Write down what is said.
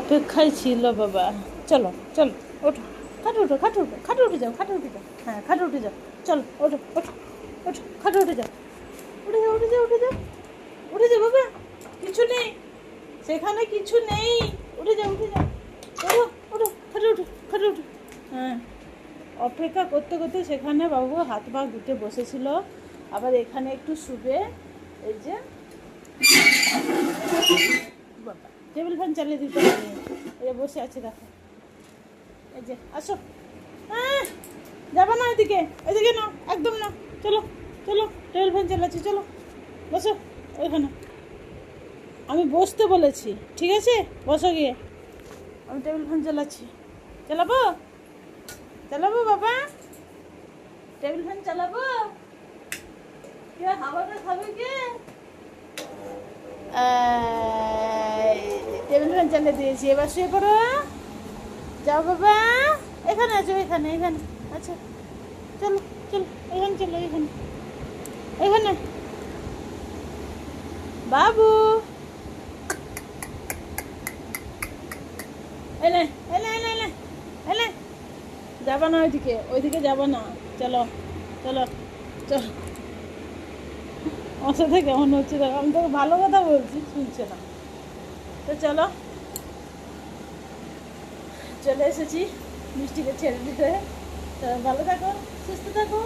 অপেক্ষায় ছিল বাবা। চলো চলো, ওঠো, খাটে উঠো, খাটে উঠো, খাটে উঠে যাও, খাটে উঠে যাও, হ্যাঁ খাটে উঠে যাও, চলো ওঠো ওঠো ওঠো, খাটে উঠে যাও, উঠে যাও, উঠে যাও, উঠে যাও, উঠে যাও বাবা, কিছু নেই সেখানে, কিছু নেই, উঠে যাও, উঠে যাও, ওঠো ওঠো, খাটে উঠো, খাটে উঠো, হ্যাঁ। অপেক্ষা করতে করতে সেখানে বাবু হাত পা গুটে বসেছিল, আবার এখানে একটু শুবে, এই যে বাবা টেবিল ফ্যান চালিয়ে দিতে হবে, এই যে বসে আছে দেখো, এই যে আসো, হ্যাঁ যাবো না এদিকে, এদিকে না, একদম না, চলো চলো, টেবিল ফ্যান চালাচ্ছি, চলো বসো ওইখানে, আমি বসতে বলেছি, ঠিক আছে বসো গিয়ে, আমি টেবিল ফ্যান চালাচ্ছি, চালাবো চালাবো বাবা, টেবিল ফ্যান চালাবো, কে হাওয়াটা খাবে কে, টেবিল ফ্যান চালিয়ে দিয়েছি, এবার শুয়ে পড়ো, যাও বাবা, এখানে আছো, এখানে এখানে আচ্ছা, চলো চলো, এখানে চলো, এখানে এখানে, বাবু এলে এলে এলে এলে এলে, যাবা না ওইদিকে, ওইদিকে যাবা না, চলো চলো চলো, আমার সাথে কেমন হচ্ছে দেখো, আমি তোকে ভালো কথা বলছি শুনছে না, তো চলো চলে এসেছি মিষ্টিকে ছেড়ে দিতে, তো ভালো থাকো, সুস্থ থাকো।